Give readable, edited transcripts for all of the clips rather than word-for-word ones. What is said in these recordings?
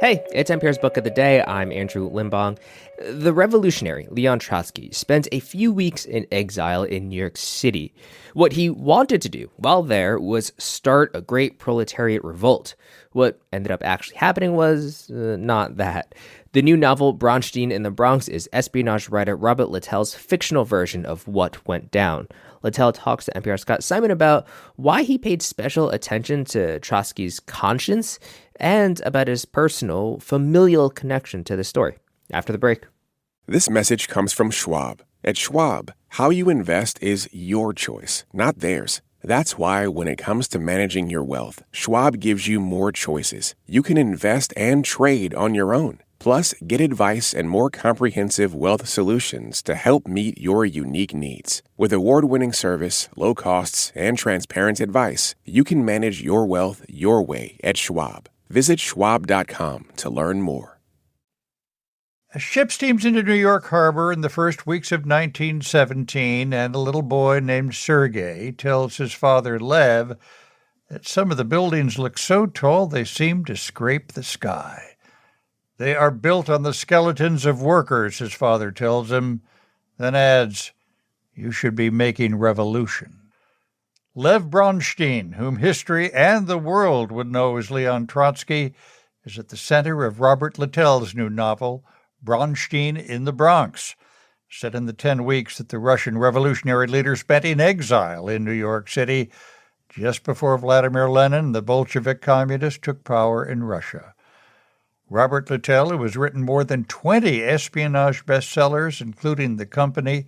Hey, it's NPR's Book of the Day. I'm Andrew Limbong. The revolutionary Leon Trotsky spent a few weeks in exile in New York City. What he wanted to do while there was start a great proletariat revolt. What ended up actually happening was not that. The new novel, Bronshtein in the Bronx, is espionage writer Robert Littell's fictional version of what went down. Littell talks to NPR Scott Simon about why he paid special attention to Trotsky's conscience and about his personal, familial connection to the story. After the break. This message comes from Schwab. At Schwab, how you invest is your choice, not theirs. That's why when it comes to managing your wealth, Schwab gives you more choices. You can invest and trade on your own. Plus, get advice and more comprehensive wealth solutions to help meet your unique needs. With award-winning service, low costs, and transparent advice, you can manage your wealth your way at Schwab. Visit schwab.com to learn more. A ship steams into New York Harbor in the first weeks of 1917, and a little boy named Sergei tells his father, Lev, that some of the buildings look so tall they seem to scrape the sky. They are built on the skeletons of workers, his father tells him, then adds, you should be making revolution. Lev Bronshtein, whom history and the world would know as Leon Trotsky, is at the center of Robert Littell's new novel, Bronshtein in the Bronx, set in the 10 weeks that the Russian revolutionary leader spent in exile in New York City just before Vladimir Lenin, the Bolshevik communist, took power in Russia. Robert Littell, who has written more than 20 espionage bestsellers, including The Company,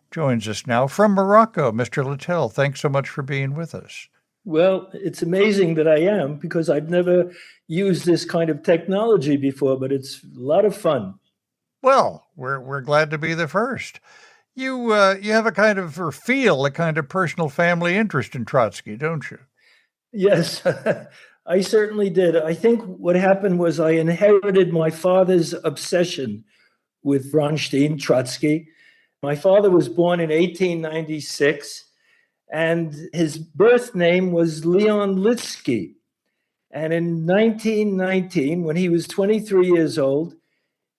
joins us now from Morocco. Mr. Littell, thanks so much for being with us. Well, it's amazing that I am, because I've never used this kind of technology before, but it's a lot of fun. Well, we're glad to be the first. You have a kind of, or feel a kind of personal family interest in Trotsky, don't you? Yes, I certainly did. I think what happened was I inherited my father's obsession with Bronshtein, Trotsky. My father was born in 1896, and his birth name was Leon Trotsky. And in 1919, when he was 23 years old,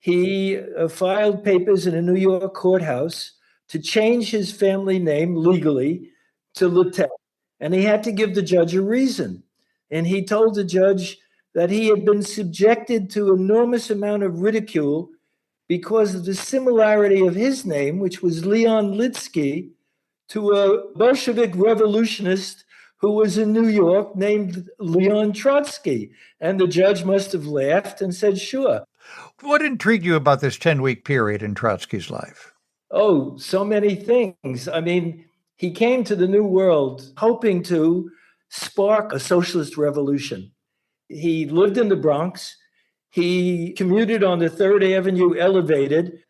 he filed papers in a New York courthouse to change his family name legally to Littell. And he had to give the judge a reason. And he told the judge that he had been subjected to enormous amount of ridicule because of the similarity of his name, which was Leon Trotsky, to a Bolshevik revolutionist who was in New York named Leon Trotsky. And the judge must have laughed and said, sure. What intrigued you about this 10-week period in Trotsky's life? Oh, so many things. I mean, he came to the New World hoping to spark a socialist revolution. He lived in the Bronx. He commuted on the 3rd Avenue elevated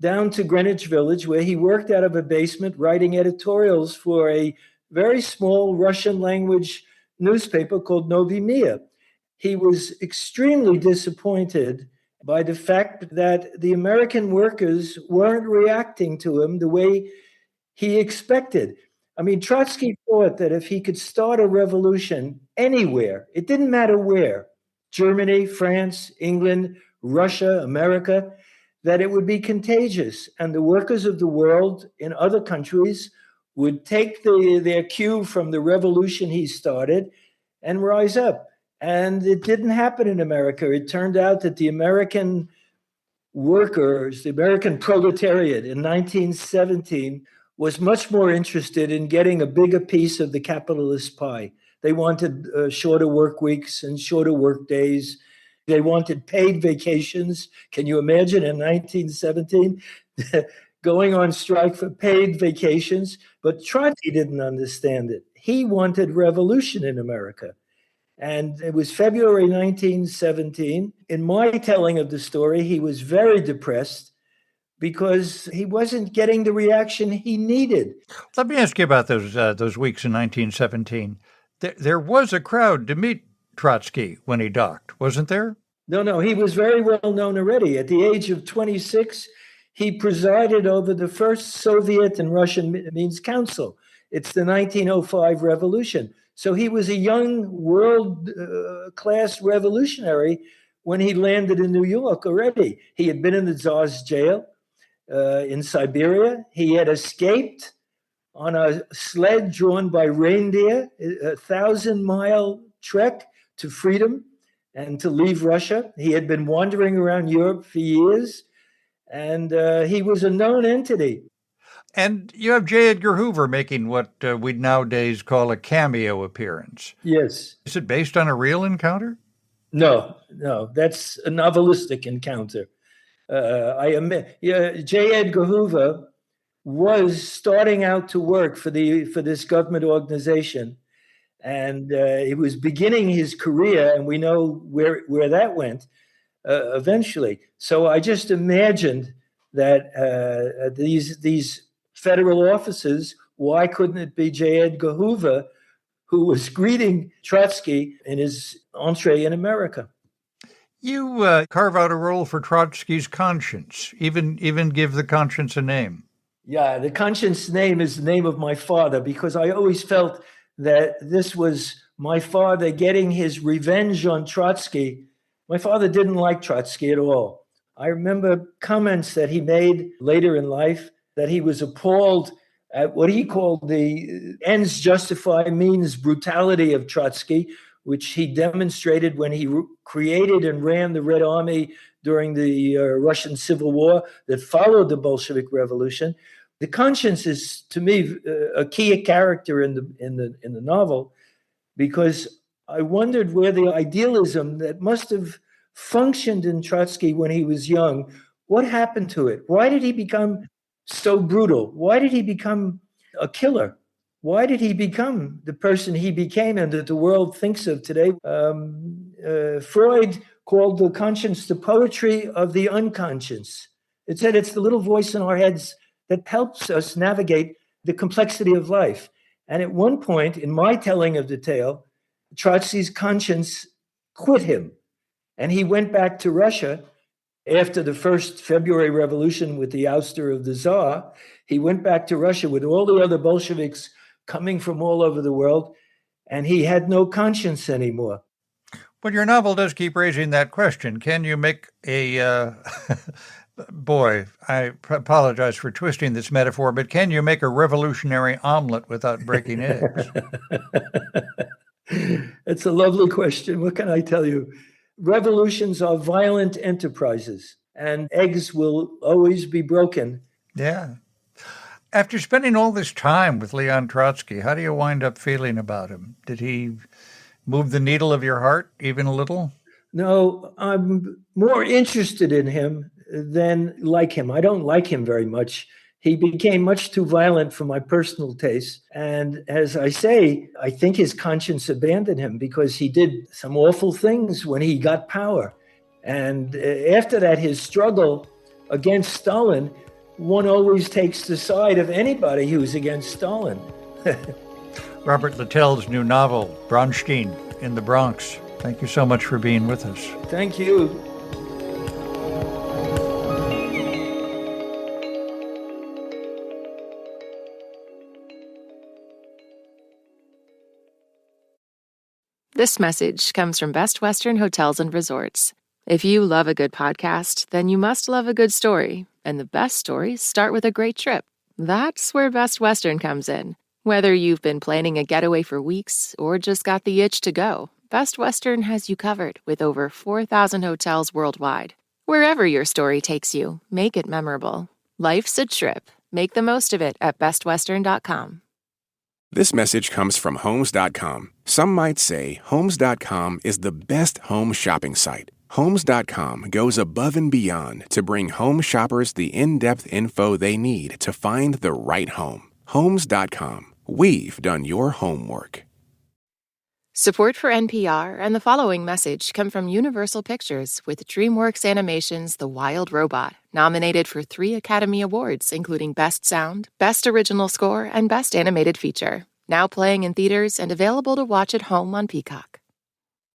down to Greenwich Village, where he worked out of a basement writing editorials for a very small Russian language newspaper called Novi Mir. He was extremely disappointed by the fact that the American workers weren't reacting to him the way he expected. I mean, Trotsky thought that if he could start a revolution anywhere, it didn't matter where, Germany, France, England, Russia, America, that it would be contagious. And the workers of the world in other countries would take their cue from the revolution he started and rise up. And it didn't happen in America. It turned out that the American workers, the American proletariat in 1917 was much more interested in getting a bigger piece of the capitalist pie. They wanted shorter work weeks and shorter work days. They wanted paid vacations. Can you imagine in 1917 going on strike for paid vacations? But Trotsky didn't understand it. He wanted revolution in America. And it was February 1917. In my telling of the story, he was very depressed because he wasn't getting the reaction he needed. Let me ask you about those weeks in 1917. There was a crowd to meet Trotsky when he docked, wasn't there? No, he was very well known already. At the age of 26, he presided over the first Soviet and Russian Means Council. It's the 1905 revolution. So he was a young world-class revolutionary when he landed in New York already. He had been in the Tsar's jail in Siberia. He had escaped on a sled drawn by reindeer, a 1,000-mile trek to freedom and to leave Russia. He had been wandering around Europe for years, and he was a known entity. And you have J. Edgar Hoover making what we'd nowadays call a cameo appearance. Yes. Is it based on a real encounter? No, that's a novelistic encounter. J. Edgar Hoover was starting out to work for this government organization, and he was beginning his career, and we know where that went eventually. So I just imagined that these federal officers, why couldn't it be J. Edgar Hoover, who was greeting Trotsky in his entree in America? You carve out a role for Trotsky's conscience, even give the conscience a name. Yeah, the conscience name is the name of my father, because I always felt that this was my father getting his revenge on Trotsky. My father didn't like Trotsky at all. I remember comments that he made later in life, that he was appalled at what he called the ends justify means brutality of Trotsky, which he demonstrated when he created and ran the Red Army during the Russian Civil War that followed the Bolshevik Revolution. The conscience is, to me, a key character in the novel, because I wondered where the idealism that must have functioned in Trotsky when he was young, what happened to it? Why did he become so brutal? Why did he become a killer? Why did he become the person he became and that the world thinks of today? Freud called the conscience the poetry of the unconscious. It said it's the little voice in our heads that helps us navigate the complexity of life. And at one point in my telling of the tale, Trotsky's conscience quit him. And he went back to Russia after the first February Revolution with the ouster of the Tsar. He went back to Russia with all the other Bolsheviks coming from all over the world, and he had no conscience anymore. Well, your novel does keep raising that question. Can you make a... Boy, I apologize for twisting this metaphor, but can you make a revolutionary omelet without breaking eggs? It's a lovely question. What can I tell you? Revolutions are violent enterprises, and eggs will always be broken. Yeah. After spending all this time with Leon Trotsky, how do you wind up feeling about him? Did he move the needle of your heart even a little? No, I'm more interested in him than like him. I don't like him very much. He became much too violent for my personal taste. And as I say, I think his conscience abandoned him because he did some awful things when he got power. And after that, his struggle against Stalin, one always takes the side of anybody who's against Stalin. Robert Littell's new novel, Bronshtein in the Bronx. Thank you so much for being with us. Thank you. This message comes from Best Western Hotels and Resorts. If you love a good podcast, then you must love a good story. And the best stories start with a great trip. That's where Best Western comes in. Whether you've been planning a getaway for weeks or just got the itch to go, Best Western has you covered with over 4,000 hotels worldwide. Wherever your story takes you, make it memorable. Life's a trip. Make the most of it at bestwestern.com. This message comes from Homes.com. Some might say Homes.com is the best home shopping site. Homes.com goes above and beyond to bring home shoppers the in-depth info they need to find the right home. Homes.com. We've done your homework. Support for NPR and the following message come from Universal Pictures with DreamWorks Animation's The Wild Robot, nominated for 3 Academy Awards, including Best Sound, Best Original Score, and Best Animated Feature. Now playing in theaters and available to watch at home on Peacock.